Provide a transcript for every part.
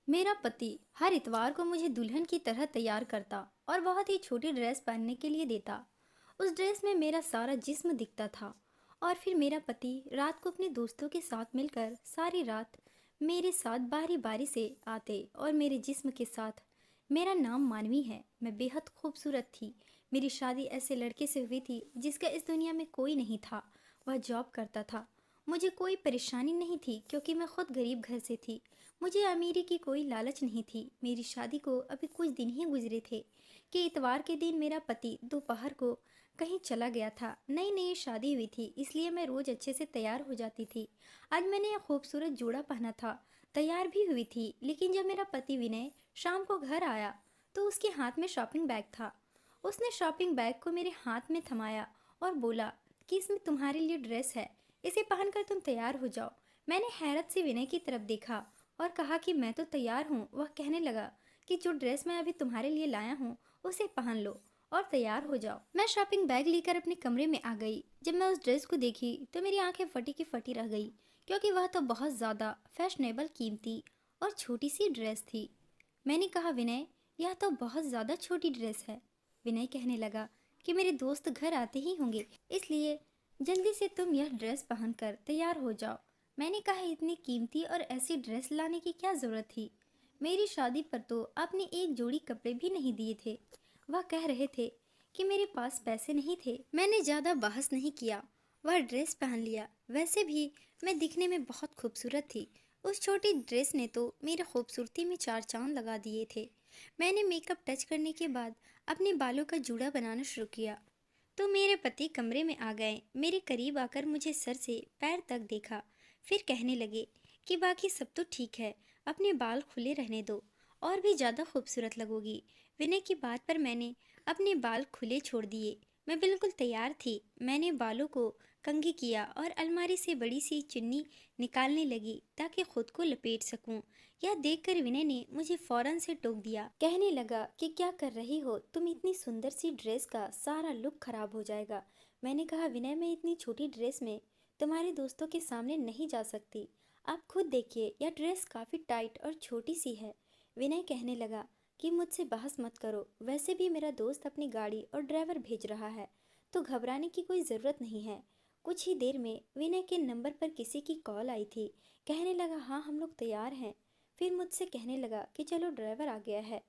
मेरा पति हर इतवार को मुझे दुल्हन की तरह तैयार करता और बहुत ही छोटी ड्रेस पहनने के लिए देता। उस ड्रेस में मेरा सारा जिस्म दिखता था। और फिर मेरा पति रात को अपने दोस्तों के साथ मिलकर सारी रात मेरे साथ बारी बारी से आते और मेरे जिस्म के साथ। मेरा नाम मानवी है, मैं बेहद खूबसूरत थी। मेरी शादी ऐसे लड़के से हुई थी जिसका इस दुनिया में कोई नहीं था। वह जॉब करता था। मुझे कोई परेशानी नहीं थी क्योंकि मैं खुद गरीब घर से थी। मुझे अमीरी की कोई लालच नहीं थी। मेरी शादी को अभी कुछ दिन ही गुजरे थे कि इतवार के दिन मेरा पति दोपहर को कहीं चला गया था। नई नई शादी हुई थी, इसलिए मैं रोज अच्छे से तैयार हो जाती थी। आज मैंने एक खूबसूरत जोड़ा पहना था, तैयार भी हुई थी। लेकिन जब मेरा पति विनय शाम को घर आया तो उसके हाथ में शॉपिंग बैग था। उसने शॉपिंग बैग को मेरे हाथ में थमाया और बोला कि इसमें तुम्हारे लिए ड्रेस है, इसे पहनकर तुम तैयार हो जाओ। मैंने हैरत से विनय की तरफ देखा और कहा कि मैं तो तैयार हूँ। वह कहने लगा कि जो ड्रेस मैं अभी तुम्हारे लिए लाया हूँ उसे पहन लो और तैयार हो जाओ। मैं शॉपिंग बैग लेकर अपने कमरे में आ गई। जब मैं उस ड्रेस को देखी तो मेरी आंखें फटी की फटी रह गई, क्योंकि वह तो बहुत ज़्यादा फैशनेबल, कीमती और छोटी सी ड्रेस थी। मैंने कहा, विनय, यह तो बहुत ज़्यादा छोटी ड्रेस है। विनय कहने लगा कि मेरे दोस्त घर आते ही होंगे, इसलिए जल्दी से तुम यह ड्रेस पहनकर तैयार हो जाओ। मैंने कहा, इतनी कीमती और ऐसी ड्रेस लाने की क्या ज़रूरत थी? मेरी शादी पर तो आपने एक जोड़ी कपड़े भी नहीं दिए थे। वह कह रहे थे कि मेरे पास पैसे नहीं थे। मैंने ज़्यादा बहस नहीं किया, वह ड्रेस पहन लिया। वैसे भी मैं दिखने में बहुत खूबसूरत थी। उस छोटी ड्रेस ने तो मेरी खूबसूरती में चार चांद लगा दिए थे। मैंने मेकअप टच करने के बाद अपने बालों का जूड़ा बनाना शुरू किया तो मेरे पति कमरे में आ गए। मेरे करीब आकर मुझे सर से पैर तक देखा, फिर कहने लगे कि बाकी सब तो ठीक है, अपने बाल खुले रहने दो, और भी ज़्यादा खूबसूरत लगोगी। विनय की बात पर मैंने अपने बाल खुले छोड़ दिए। मैं बिल्कुल तैयार थी। मैंने बालों को कंघी किया और अलमारी से बड़ी सी चुन्नी निकालने लगी ताकि खुद को लपेट सकूं। यह देखकर विनय ने मुझे फौरन से टोक दिया। कहने लगा कि क्या कर रही हो तुम, इतनी सुंदर सी ड्रेस का सारा लुक खराब हो जाएगा। मैंने कहा, विनय, मैं इतनी छोटी ड्रेस में तुम्हारे दोस्तों के सामने नहीं जा सकती। आप खुद देखिए, यह ड्रेस काफ़ी टाइट और छोटी सी है। विनय कहने लगा कि मुझसे बहस मत करो, वैसे भी मेरा दोस्त अपनी गाड़ी और ड्राइवर भेज रहा है, तो घबराने की कोई ज़रूरत नहीं है। कुछ ही देर में विनय के नंबर पर किसी की कॉल आई थी। कहने लगा, हाँ, हम लोग तैयार हैं। फिर मुझसे कहने लगा कि चलो, ड्राइवर आ गया है।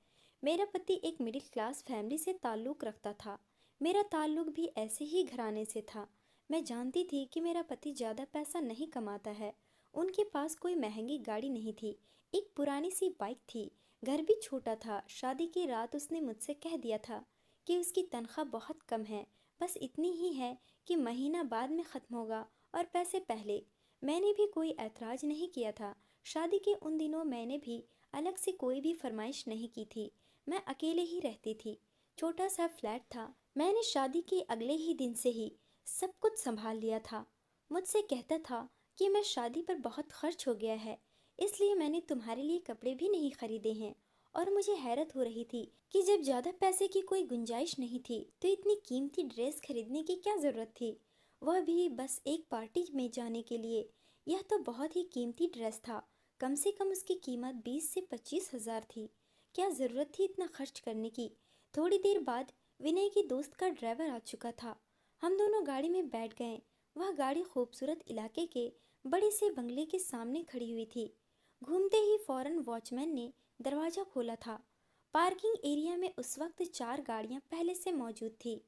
मेरा पति एक मिडिल क्लास फैमिली से ताल्लुक़ रखता था। मेरा ताल्लुक़ भी ऐसे ही घराने से था। मैं जानती थी कि मेरा पति ज़्यादा पैसा नहीं कमाता है। उनके पास कोई महंगी गाड़ी नहीं थी, एक पुरानी सी बाइक थी। घर भी छोटा था। शादी की रात उसने मुझसे कह दिया था कि उसकी तनख्वाह बहुत कम है, बस इतनी ही है कि महीना बाद में ख़त्म होगा और पैसे पहले। मैंने भी कोई ऐतराज़ नहीं किया था। शादी के उन दिनों मैंने भी अलग से कोई भी फरमाइश नहीं की थी। मैं अकेले ही रहती थी, छोटा सा फ्लैट था। मैंने शादी के अगले ही दिन से ही सब कुछ संभाल लिया था। मुझसे कहता था कि मैं शादी पर बहुत खर्च हो गया है, इसलिए मैंने तुम्हारे लिए कपड़े भी नहीं खरीदे हैं। और मुझे हैरत हो रही थी कि जब ज़्यादा पैसे की कोई गुंजाइश नहीं थी तो इतनी कीमती ड्रेस खरीदने की क्या ज़रूरत थी, वह भी बस एक पार्टी में जाने के लिए। यह तो बहुत ही कीमती ड्रेस था। कम से कम उसकी कीमत 20 से 25 हज़ार थी। क्या ज़रूरत थी इतना खर्च करने की? थोड़ी देर बाद विनय की दोस्त का ड्राइवर आ चुका था। हम दोनों गाड़ी में बैठ गए। वह गाड़ी खूबसूरत इलाके के बड़े से बंगले के सामने खड़ी हुई थी। घूमते ही फौरन वॉचमैन ने दरवाज़ा खोला था। पार्किंग एरिया में उस वक्त 4 गाड़ियां पहले से मौजूद थी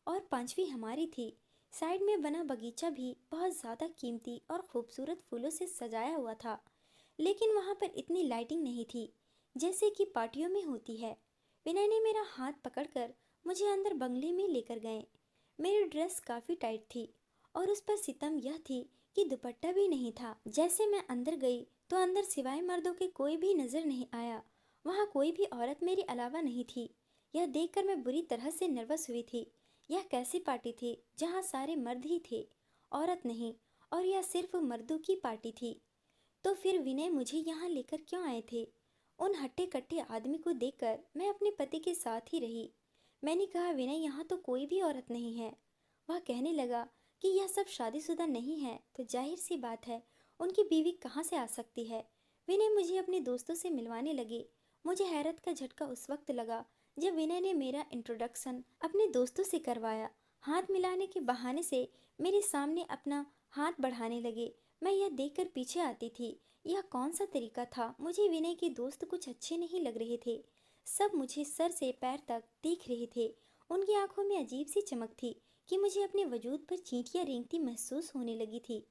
और पांचवी हमारी थी। साइड में बना बगीचा भी बहुत ज़्यादा कीमती और खूबसूरत फूलों से सजाया हुआ था, लेकिन वहाँ पर इतनी लाइटिंग नहीं थी जैसे कि पार्टियों में होती है। विनय ने मेरा हाथ पकड़कर मुझे अंदर बंगले में लेकर गए। मेरी ड्रेस काफ़ी टाइट थी और उस पर सितम यह थी कि दुपट्टा भी नहीं था। जैसे मैं अंदर गई तो अंदर सिवाय मर्दों के कोई भी नजर नहीं आया। वहाँ कोई भी औरत मेरे अलावा नहीं थी। यह देखकर मैं बुरी तरह से नर्वस हुई थी। यह कैसी पार्टी थी जहाँ सारे मर्द ही थे, औरत नहीं, और यह सिर्फ मर्दों की पार्टी थी। तो फिर विनय मुझे यहाँ लेकर क्यों आए थे? उन हट्टे कट्टे आदमी को देखकर मैं अपने पति के साथ ही रही। मैंने कहा, विनय, यहाँ तो कोई भी औरत नहीं है। वह कहने लगा कि यह सब शादीशुदा नहीं है, तो जाहिर सी बात है उनकी बीवी कहाँ से आ सकती है। विनय मुझे अपने दोस्तों से मिलवाने लगे। मुझे हैरत का झटका उस वक्त लगा जब विनय ने मेरा इंट्रोडक्शन अपने दोस्तों से करवाया। हाथ मिलाने के बहाने से मेरे सामने अपना हाथ बढ़ाने लगे। मैं यह देखकर पीछे आती थी। यह कौन सा तरीका था? मुझे विनय के दोस्त कुछ अच्छे नहीं लग रहे थे। सब मुझे सर से पैर तक देख रहे थे। उनकी आंखों में अजीब सी चमक थी कि मुझे अपने वजूद पर चींटियां रेंगती महसूस होने लगी थी।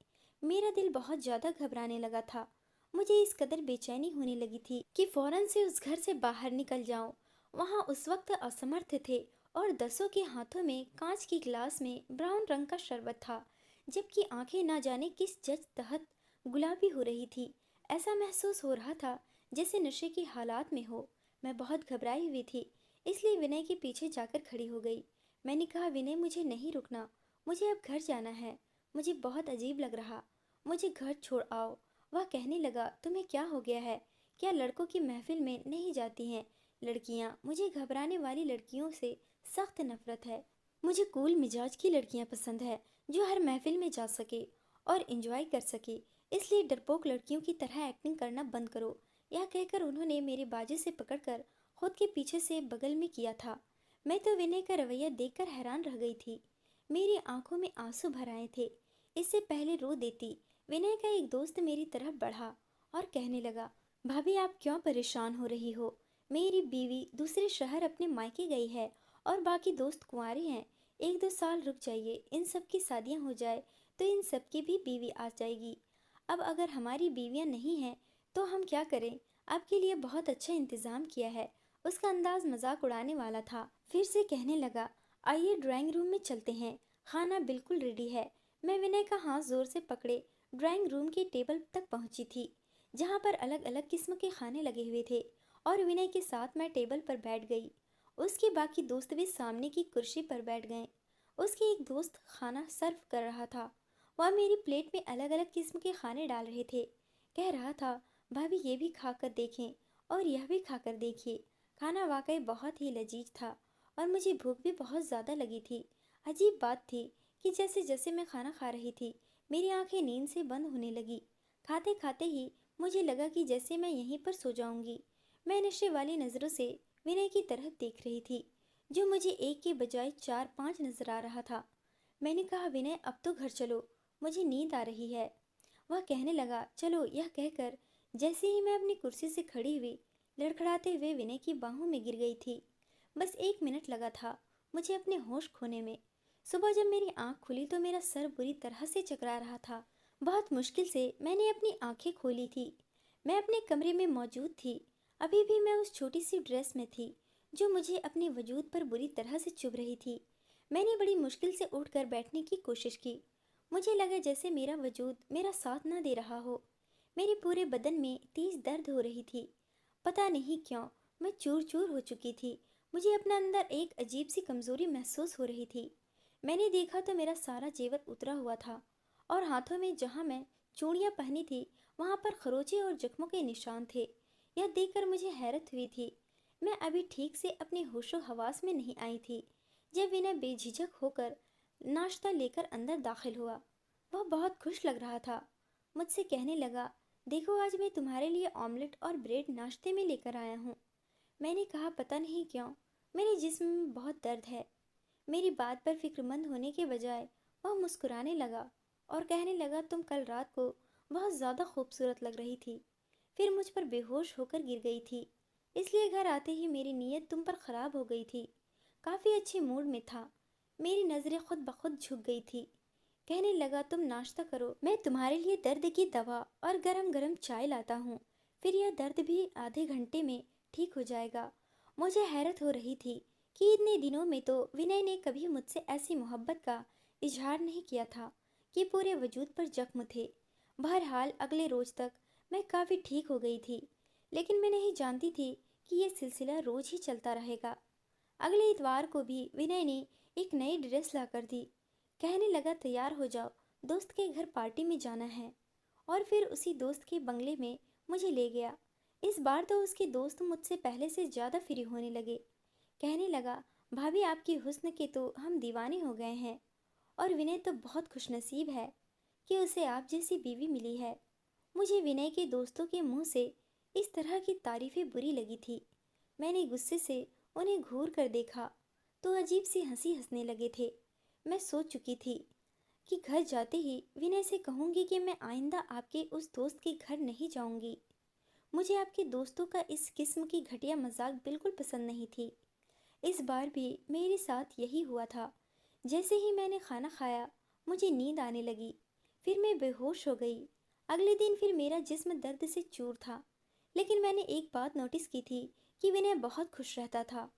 मेरा दिल बहुत ज़्यादा घबराने लगा था। मुझे इस कदर बेचैनी होने लगी थी कि फौरन से उस घर से बाहर निकल जाऊं। वहां उस वक्त असमर्थ थे और दसों के हाथों में कांच की गिलास में ब्राउन रंग का शरबत था, जबकि आंखें ना जाने किस जज तहत गुलाबी हो रही थी। ऐसा महसूस हो रहा था जैसे नशे की हालात में हो। मैं बहुत घबराई हुई थी, इसलिए विनय के पीछे जाकर खड़ी हो गई। मैंने कहा, विनय मुझे नहीं रुकना, मुझे अब घर जाना है। मुझे बहुत अजीब लग रहा, मुझे घर छोड़ आओ। वह कहने लगा, तुम्हें क्या हो गया है? क्या लड़कों की महफिल में नहीं जाती हैं लड़कियां? मुझे घबराने वाली लड़कियों से सख्त नफरत है। मुझे कूल मिजाज की लड़कियां पसंद है जो हर महफिल में जा सके और एंजॉय कर सके। इसलिए डरपोक लड़कियों की तरह एक्टिंग करना बंद करो। यह कहकर उन्होंने मेरे बाजू से पकड़कर खुद के पीछे से बगल में किया था। मैं तो विनय का रवैया देखकर हैरान रह गई थी। मेरी आंखों में आंसू भर आए थे। इससे पहले रो देती। विनय का एक दोस्त मेरी तरफ बढ़ा और कहने लगा, भाभी आप क्यों परेशान हो रही हो? मेरी बीवी दूसरे शहर अपने मायके गई है और बाकी दोस्त कुंवारे हैं। 1-2 साल रुक जाइए, इन सब की शादियां हो जाए तो इन सब की भी बीवी आ जाएगी। अब अगर हमारी बीवियां नहीं हैं तो हम क्या करें? आपके लिए बहुत अच्छा इंतजाम किया है। उसका अंदाज मजाक उड़ाने वाला था। फिर से कहने लगा, आइए ड्राइंग रूम में चलते हैं, खाना बिल्कुल रेडी है। मैं विनय का हाथ जोर से पकड़े ड्राइंग रूम की टेबल तक पहुंची थी, जहां पर अलग अलग किस्म के खाने लगे हुए थे, और विनय के साथ मैं टेबल पर बैठ गई। उसके बाकी दोस्त भी सामने की कुर्सी पर बैठ गए। उसके एक दोस्त खाना सर्व कर रहा था। वह मेरी प्लेट में अलग अलग किस्म के खाने डाल रहे थे। कह रहा था, भाभी ये भी खाकर देखें और यह भी खाकर देखिए। खाना वाकई बहुत ही लजीज था और मुझे भूख भी बहुत ज़्यादा लगी थी। अजीब बात थी कि जैसे जैसे मैं खाना खा रही थी, मेरी आंखें नींद से बंद होने लगी। खाते खाते ही मुझे लगा कि जैसे मैं यहीं पर सो जाऊंगी। मैं नशे वाली नज़रों से विनय की तरफ देख रही थी, जो मुझे एक के बजाय 4-5 नजर आ रहा था। मैंने कहा, विनय अब तो घर चलो, मुझे नींद आ रही है। वह कहने लगा, चलो। यह कहकर जैसे ही मैं अपनी कुर्सी से खड़ी हुई, लड़खड़ाते हुए विनय की बाहों में गिर गई थी। बस 1 मिनट लगा था मुझे अपने होश खोने में। सुबह जब मेरी आंख खुली तो मेरा सर बुरी तरह से चकरा रहा था। बहुत मुश्किल से मैंने अपनी आंखें खोली थी। मैं अपने कमरे में मौजूद थी। अभी भी मैं उस छोटी सी ड्रेस में थी जो मुझे अपने वजूद पर बुरी तरह से चुभ रही थी। मैंने बड़ी मुश्किल से उठकर बैठने की कोशिश की। मुझे लगा जैसे मेरा वजूद मेरा साथ न दे रहा हो। मेरे पूरे बदन में तेज दर्द हो रही थी। पता नहीं क्यों मैं चूर चूर हो चुकी थी। मुझे अपना अंदर एक अजीब सी कमजोरी महसूस हो रही थी। मैंने देखा तो मेरा सारा जेवर उतरा हुआ था और हाथों में जहां मैं चूड़ियां पहनी थी वहां पर खरोचे और जख्मों के निशान थे। यह देखकर मुझे हैरत हुई थी। मैं अभी ठीक से अपने होशो हवास में नहीं आई थी जब विनय बेझिझक होकर नाश्ता लेकर अंदर दाखिल हुआ। वह बहुत खुश लग रहा था। मुझसे कहने लगा, देखो आज मैं तुम्हारे लिए ऑमलेट और ब्रेड नाश्ते में लेकर आया हूँ। मैंने कहा, पता नहीं क्यों मेरे जिस्म में बहुत दर्द है। मेरी बात पर फिक्रमंद होने के बजाय वह मुस्कुराने लगा और कहने लगा, तुम कल रात को बहुत ज़्यादा खूबसूरत लग रही थी, फिर मुझ पर बेहोश होकर गिर गई थी, इसलिए घर आते ही मेरी नीयत तुम पर ख़राब हो गई थी। काफ़ी अच्छे मूड में था। मेरी नज़रें खुद ब खुद झुक गई थी। कहने लगा, तुम नाश्ता करो, मैं तुम्हारे लिए दर्द की दवा और गरम गरम चाय लाता हूँ। फिर यह दर्द भी आधे घंटे में ठीक हो जाएगा। मुझे हैरत हो रही थी कि इतने दिनों में तो विनय ने कभी मुझसे ऐसी मोहब्बत का इजहार नहीं किया था कि पूरे वजूद पर जख्म थे। बहरहाल अगले रोज तक मैं काफ़ी ठीक हो गई थी, लेकिन मैं नहीं जानती थी कि यह सिलसिला रोज ही चलता रहेगा। अगले इतवार को भी विनय ने एक नई ड्रेस ला कर दी। कहने लगा, तैयार हो जाओ, दोस्त के घर पार्टी में जाना है। और फिर उसी दोस्त के बंगले में मुझे ले गया। इस बार तो उसके दोस्त मुझसे पहले से ज़्यादा फ्री होने लगे। कहने लगा, भाभी आपकी हुस्न के तो हम दीवाने हो गए हैं, और विनय तो बहुत खुशनसीब है कि उसे आप जैसी बीवी मिली है। मुझे विनय के दोस्तों के मुंह से इस तरह की तारीफें बुरी लगी थी। मैंने गुस्से से उन्हें घूर कर देखा तो अजीब सी हंसी हंसने लगे थे। मैं सोच चुकी थी कि घर जाते ही विनय से कहूंगी कि मैं आइंदा आपके उस दोस्त के घर नहीं जाऊंगी। मुझे आपके दोस्तों का इस किस्म की घटिया मजाक बिल्कुल पसंद नहीं थी। इस बार भी मेरे साथ यही हुआ था। जैसे ही मैंने खाना खाया मुझे नींद आने लगी। फिर मैं बेहोश हो गई। अगले दिन फिर मेरा जिस्म दर्द से चूर था। लेकिन मैंने एक बात नोटिस की थी कि विनय बहुत खुश रहता था।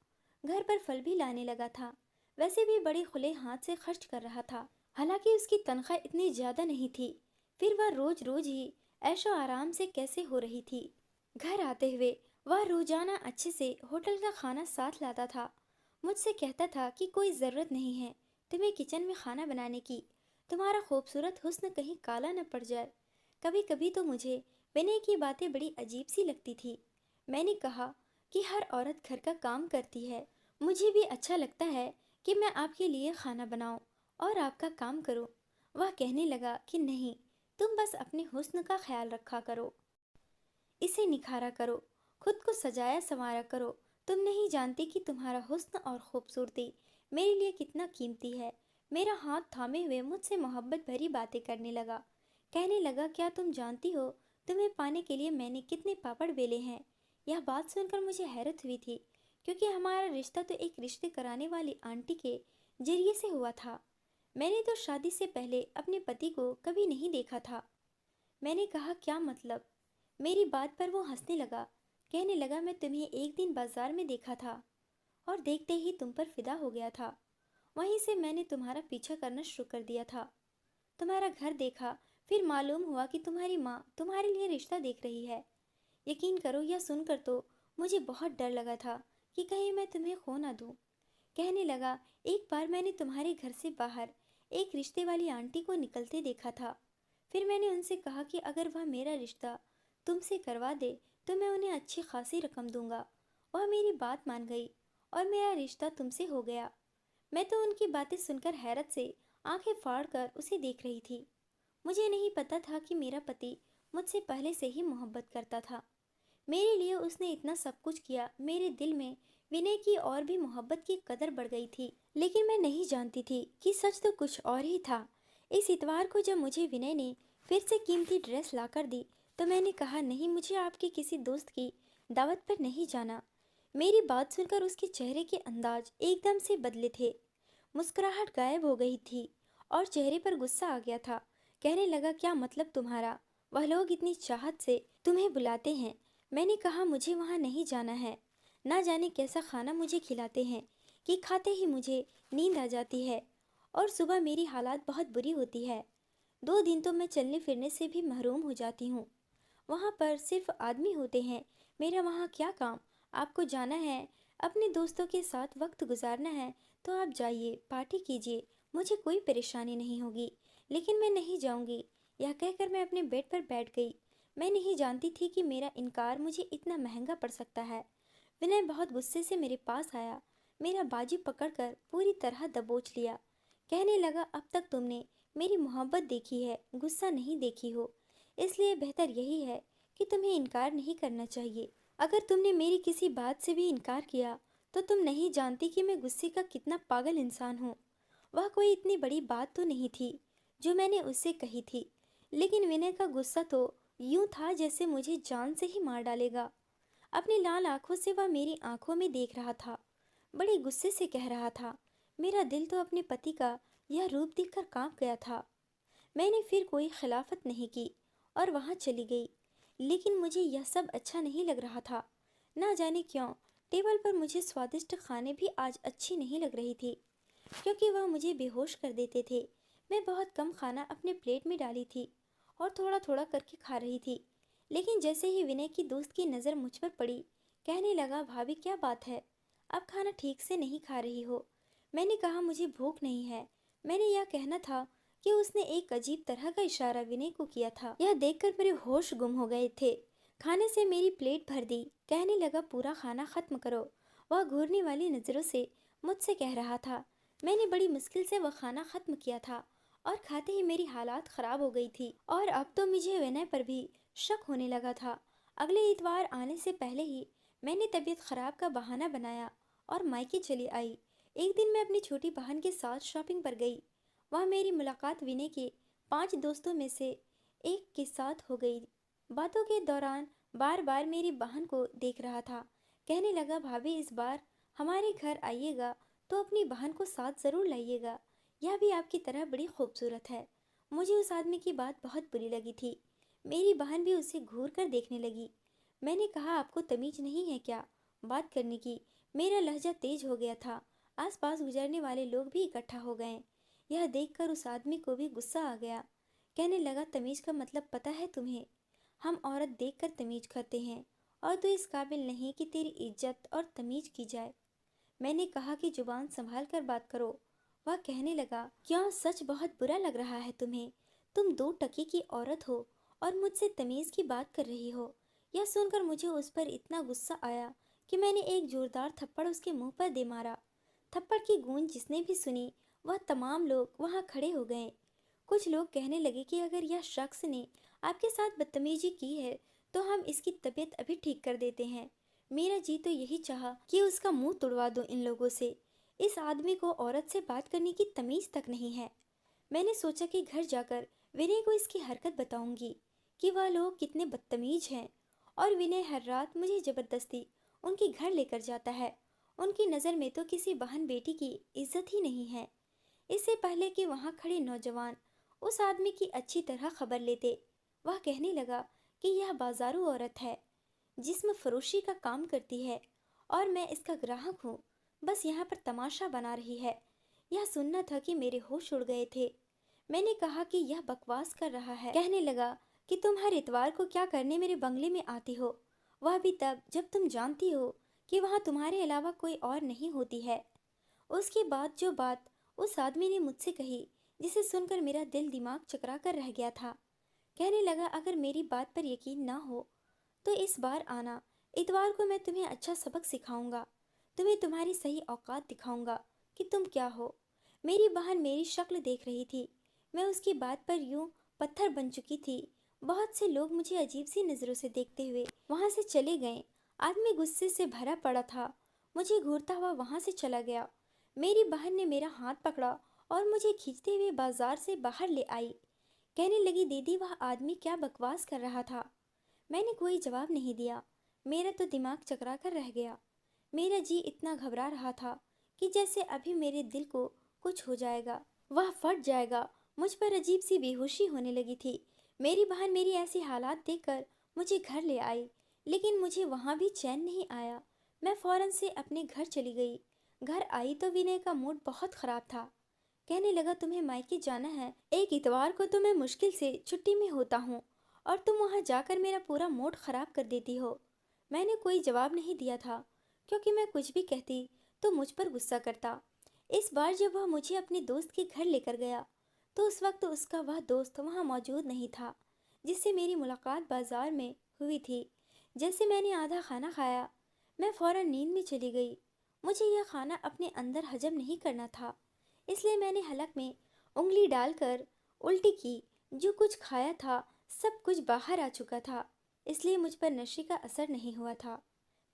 घर पर फल भी लाने लगा था। वैसे भी बड़े खुले हाथ से खर्च कर रहा था। हालांकि उसकी तनख्वाह इतनी ज़्यादा नहीं थी, फिर वह रोज रोज ही ऐशो आराम से कैसे हो रही थी। घर आते हुए वह रोजाना अच्छे से होटल का खाना साथ लाता था। मुझसे कहता था कि कोई ज़रूरत नहीं है तुम्हें किचन में खाना बनाने की, तुम्हारा खूबसूरत हुस्न कहीं काला न पड़ जाए। कभी कभी तो मुझे विनय की बातें बड़ी अजीब सी लगती थी। मैंने कहा कि हर औरत घर का काम करती है, मुझे भी अच्छा लगता है कि मैं आपके लिए खाना बनाऊं और आपका काम करूं। वह कहने लगा कि नहीं, तुम बस अपने हुस्न का ख्याल रखा करो, इसे निखारा करो, खुद को सजाया संवारा करो। तुम नहीं जानती कि तुम्हारा हुस्न और खूबसूरती मेरे लिए कितना कीमती है। मेरा हाथ थामे हुए मुझसे मोहब्बत भरी बातें करने लगा। कहने लगा, क्या तुम जानती हो तुम्हें पाने के लिए मैंने कितने पापड़ बेले हैं। यह बात सुनकर मुझे हैरत हुई थी, क्योंकि हमारा रिश्ता तो एक रिश्ते कराने वाली आंटी के जरिए से हुआ था। मैंने तो शादी से पहले अपने पति को कभी नहीं देखा था। मैंने कहा, क्या मतलब। मेरी बात पर वो हंसने लगा। कहने लगा, मैं तुम्हें एक दिन बाजार में देखा था और देखते ही तुम पर फिदा हो गया था। वहीं से मैंने तुम्हारा पीछा करना शुरू कर दिया था। तुम्हारा घर देखा, फिर मालूम हुआ कि तुम्हारी माँ तुम्हारे लिए रिश्ता देख रही है। यकीन करो, यह सुनकर तो मुझे बहुत डर लगा था कि कहीं मैं तुम्हें खो ना दूँ। कहने लगा, एक बार मैंने तुम्हारे घर से बाहर एक रिश्ते वाली आंटी को निकलते देखा था। फिर मैंने उनसे कहा कि अगर वह मेरा रिश्ता तुमसे करवा दे तो मैं उन्हें अच्छी खासी रकम दूंगा। वह मेरी बात मान गई और मेरा रिश्ता तुमसे हो गया। मैं तो उनकी बातें सुनकर हैरत से आंखें फाड़कर उसे देख रही थी। मुझे नहीं पता था कि मेरा पति मुझसे पहले से ही मोहब्बत करता था। मेरे लिए उसने इतना सब कुछ किया। मेरे दिल में विनय की और भी मोहब्बत की कदर बढ़ गई थी। लेकिन मैं नहीं जानती थी कि सच तो कुछ और ही था। इस इतवार को जब मुझे विनय ने फिर से कीमती ड्रेस लाकर दी तो मैंने कहा, नहीं, मुझे आपके किसी दोस्त की दावत पर नहीं जाना। मेरी बात सुनकर उसके चेहरे के अंदाज एकदम से बदले थे। मुस्कुराहट गायब हो गई थी और चेहरे पर गुस्सा आ गया था। कहने लगा, क्या मतलब तुम्हारा। वह लोग इतनी चाहत से तुम्हें बुलाते हैं। मैंने कहा, मुझे वहाँ नहीं जाना है। ना जाने कैसा खाना मुझे खिलाते हैं कि खाते ही मुझे नींद आ जाती है और सुबह मेरी हालात बहुत बुरी होती है। 2 दिन तो मैं चलने फिरने से भी महरूम हो जाती हूँ। वहाँ पर सिर्फ आदमी होते हैं। मेरा वहाँ क्या काम। आपको जाना है, अपने दोस्तों के साथ वक्त गुजारना है तो आप जाइए, पार्टी कीजिए, मुझे कोई परेशानी नहीं होगी। लेकिन मैं नहीं जाऊँगी। यह कहकर मैं अपने बेड पर बैठ गई। मैं नहीं जानती थी कि मेरा इनकार मुझे इतना महंगा पड़ सकता है। विनय बहुत गुस्से से मेरे पास आया, मेरा बाजू पकड़कर पूरी तरह दबोच लिया। कहने लगा, अब तक तुमने मेरी मोहब्बत देखी है, गुस्सा नहीं देखी हो। इसलिए बेहतर यही है कि तुम्हें इनकार नहीं करना चाहिए। अगर तुमने मेरी किसी बात से भी इनकार किया तो तुम नहीं जानती कि मैं गुस्से का कितना पागल इंसान हूँ। वह कोई इतनी बड़ी बात तो नहीं थी जो मैंने उससे कही थी, लेकिन विनय का गुस्सा तो यूं था जैसे मुझे जान से ही मार डालेगा। अपनी लाल आंखों से वह मेरी आंखों में देख रहा था, बड़े गुस्से से कह रहा था। मेरा दिल तो अपने पति का यह रूप देखकर कांप गया था। मैंने फिर कोई खिलाफत नहीं की और वहां चली गई। लेकिन मुझे यह सब अच्छा नहीं लग रहा था। ना जाने क्यों टेबल पर मुझे स्वादिष्ट खाने भी आज अच्छी नहीं लग रही थी, क्योंकि वह मुझे बेहोश कर देते थे। मैं बहुत कम खाना अपने प्लेट में डाली थी और थोड़ा थोड़ा करके खा रही थी। लेकिन जैसे ही विनय की दोस्त की नज़र मुझ पर पड़ी, कहने लगा, भाभी क्या बात है, अब खाना ठीक से नहीं खा रही हो। मैंने कहा, मुझे भूख नहीं है। मैंने यह कहना था कि उसने एक अजीब तरह का इशारा विनय को किया था। यह देखकर मेरे होश गुम हो गए थे। खाने से मेरी प्लेट भर दी। कहने लगा, पूरा खाना खत्म करो। वह घूरने वाली नज़रों से मुझसे कह रहा था। मैंने बड़ी मुश्किल से वह खाना खत्म किया था और खाते ही मेरी हालात ख़राब हो गई थी। और अब तो मुझे विनय पर भी शक होने लगा था। अगले इतवार आने से पहले ही मैंने तबीयत खराब का बहाना बनाया और मायके चली आई। एक दिन मैं अपनी छोटी बहन के साथ शॉपिंग पर गई। वहाँ मेरी मुलाकात विनय के 5 दोस्तों में से एक के साथ हो गई। बातों के दौरान बार बार मेरी बहन को देख रहा था। कहने लगा, भाभी इस बार हमारे घर आइएगा तो अपनी बहन को साथ ज़रूर लाइएगा, यह भी आपकी तरह बड़ी खूबसूरत है। मुझे उस आदमी की बात बहुत बुरी लगी थी। मेरी बहन भी उसे घूर कर देखने लगी। मैंने कहा, आपको तमीज नहीं है क्या बात करने की? मेरा लहजा तेज हो गया था। आसपास गुजरने वाले लोग भी इकट्ठा हो गए। यह देखकर उस आदमी को भी गुस्सा आ गया। कहने लगा, तमीज का मतलब पता है तुम्हें? हम औरत देखकर तमीज करते हैं और तू इस काबिल नहीं कि तेरी इज्जत और तमीज की जाए। मैंने कहा कि जुबान संभाल कर बात करो। वह कहने लगा, क्यों सच बहुत बुरा लग रहा है तुम्हें? तुम 2 टके की औरत हो और मुझसे तमीज़ की बात कर रही हो। यह सुनकर मुझे उस पर इतना गुस्सा आया कि मैंने एक जोरदार थप्पड़ उसके मुंह पर दे मारा। थप्पड़ की गूंज जिसने भी सुनी, वह तमाम लोग वहां खड़े हो गए। कुछ लोग कहने लगे कि अगर यह शख्स ने आपके साथ बदतमीजी की है तो हम इसकी तबीयत अभी ठीक कर देते हैं। मेरा जी तो यही चाहा कि उसका मुंह तुड़वा दो इन लोगों से। इस आदमी को औरत से बात करने की तमीज तक नहीं है। मैंने सोचा कि घर जाकर विनय को इसकी हरकत बताऊंगी कि वह लोग कितने बदतमीज हैं। और विनय हर रात मुझे जबरदस्ती उनके घर लेकर जाता है। उनकी नज़र में तो किसी बहन बेटी की इज्जत ही नहीं है। इससे पहले कि वहां खड़े नौजवान उस आदमी की अच्छी तरह खबर लेते, वह कहने लगा कि यह बाजारू औरत है, जिस्म फरोशी का काम करती है और मैं इसका ग्राहक हूँ। बस यहाँ पर तमाशा बना रही है। यह सुनना था कि मेरे होश उड़ गए थे। मैंने कहा कि यह बकवास कर रहा है। कहने लगा कि तुम हर इतवार को क्या करने मेरे बंगले में आती हो, वह भी तब जब तुम जानती हो कि वहाँ तुम्हारे अलावा कोई और नहीं होती है। उसके बाद जो बात उस आदमी ने मुझसे कही, जिसे सुनकर मेरा दिल दिमाग चकरा कर रह गया था। कहने लगा, अगर मेरी बात पर यकीन ना हो तो इस बार आना। इतवार को मैं तुम्हें अच्छा सबक सिखाऊंगा। तुम्हें तुम्हारी सही औकात दिखाऊंगा कि तुम क्या हो। मेरी बहन मेरी शक्ल देख रही थी। मैं उसकी बात पर यूं पत्थर बन चुकी थी। बहुत से लोग मुझे अजीब सी नज़रों से देखते हुए वहां से चले गए। आदमी गुस्से से भरा पड़ा था। मुझे घूरता हुआ वहां से चला गया। मेरी बहन ने मेरा हाथ पकड़ा और मुझे खींचते हुए बाजार से बाहर ले आई। कहने लगी, दीदी वह आदमी क्या बकवास कर रहा था? मैंने कोई जवाब नहीं दिया। मेरा तो दिमाग चकरा कर रह गया। मेरा जी इतना घबरा रहा था कि जैसे अभी मेरे दिल को कुछ हो जाएगा, वह फट जाएगा। मुझ पर अजीब सी बेहोशी होने लगी थी। मेरी बहन मेरी ऐसी हालात देखकर मुझे घर ले आई, लेकिन मुझे वहाँ भी चैन नहीं आया। मैं फौरन से अपने घर चली गई। घर आई तो विनय का मूड बहुत ख़राब था। कहने लगा, तुम्हें मायके जाना है? एक इतवार को तो मैं मुश्किल से छुट्टी में होता हूँ और तुम वहाँ जाकर मेरा पूरा मूड खराब कर देती हो। मैंने कोई जवाब नहीं दिया था, क्योंकि मैं कुछ भी कहती तो मुझ पर गुस्सा करता। इस बार जब वह मुझे अपने दोस्त के घर लेकर गया तो उस वक्त उसका वह दोस्त वहाँ मौजूद नहीं था, जिससे मेरी मुलाकात बाजार में हुई थी। जैसे मैंने आधा खाना खाया, मैं फौरन नींद में चली गई। मुझे यह खाना अपने अंदर हजम नहीं करना था, इसलिए मैंने हलक में उंगली डालकर उल्टी की। जो कुछ खाया था सब कुछ बाहर आ चुका था, इसलिए मुझ पर नशे का असर नहीं हुआ था।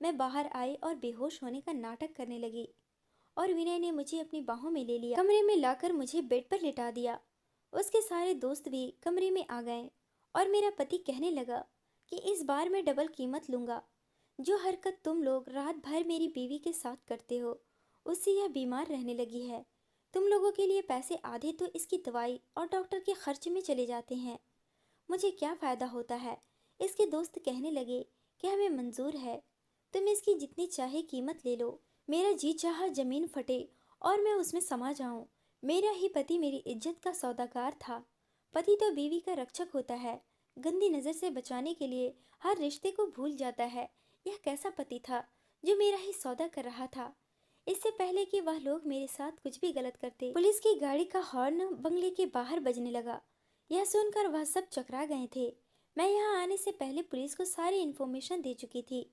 मैं बाहर आई और बेहोश होने का नाटक करने लगी और विनय ने मुझे अपनी बाहों में ले लिया। कमरे में लाकर मुझे बेड पर लिटा दिया। उसके सारे दोस्त भी कमरे में आ गए और मेरा पति कहने लगा कि इस बार मैं डबल कीमत लूँगा। जो हरकत तुम लोग रात भर मेरी बीवी के साथ करते हो, उससे यह बीमार रहने लगी है। तुम लोगों के लिए पैसे आधे तो इसकी दवाई और डॉक्टर के खर्च में चले जाते हैं। मुझे क्या फ़ायदा होता है? इसके दोस्त कहने लगे कि हमें मंजूर है, तुम इसकी जितनी चाहे कीमत ले लो। मेरा जी चाहा जमीन फटे और मैं उसमें समा जाऊं। मेरा ही पति मेरी इज्जत का सौदागर था। पति तो बीवी का रक्षक होता है, गंदी नज़र से बचाने के लिए हर रिश्ते को भूल जाता है। यह कैसा पति था जो मेरा ही सौदा कर रहा था? इससे पहले कि वह लोग मेरे साथ कुछ भी गलत करते, पुलिस की गाड़ी का हॉर्न बंगले के बाहर बजने लगा। यह सुनकर वह सब चकरा गए थे। मैं यहाँ आने से पहले पुलिस को सारी इन्फॉर्मेशन दे चुकी थी।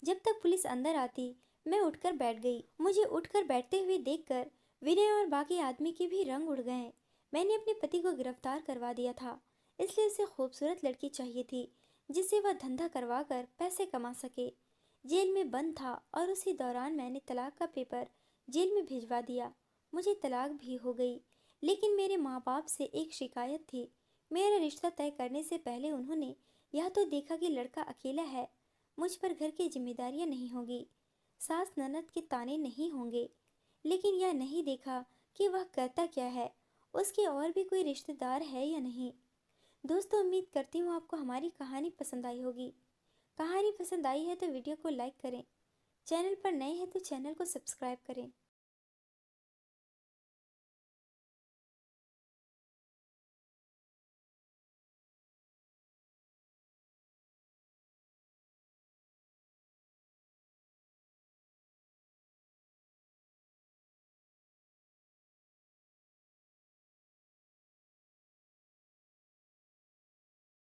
जब तक पुलिस अंदर आती मैं उठकर बैठ गई। मुझे उठकर बैठते हुए देखकर विनय और बाकी आदमी के भी रंग उड़ गए। मैंने अपने पति को गिरफ्तार करवा दिया था, इसलिए उसे खूबसूरत लड़की चाहिए थी जिससे वह धंधा करवा कर पैसे कमा सके। जेल में बंद था और उसी दौरान मैंने तलाक का पेपर जेल में भिजवा दिया। मुझे तलाक भी हो गई, लेकिन मेरे माँ बाप से एक शिकायत थी। मेरा रिश्ता तय करने से पहले उन्होंने यह तो देखा कि लड़का अकेला है, मुझ पर घर की जिम्मेदारियां नहीं होगी, सास ननद के ताने नहीं होंगे, लेकिन यह नहीं देखा कि वह करता क्या है, उसके और भी कोई रिश्तेदार है या नहीं। दोस्तों, उम्मीद करती हूँ आपको हमारी कहानी पसंद आई होगी। कहानी पसंद आई है तो वीडियो को लाइक करें, चैनल पर नए हैं तो चैनल को सब्सक्राइब करें।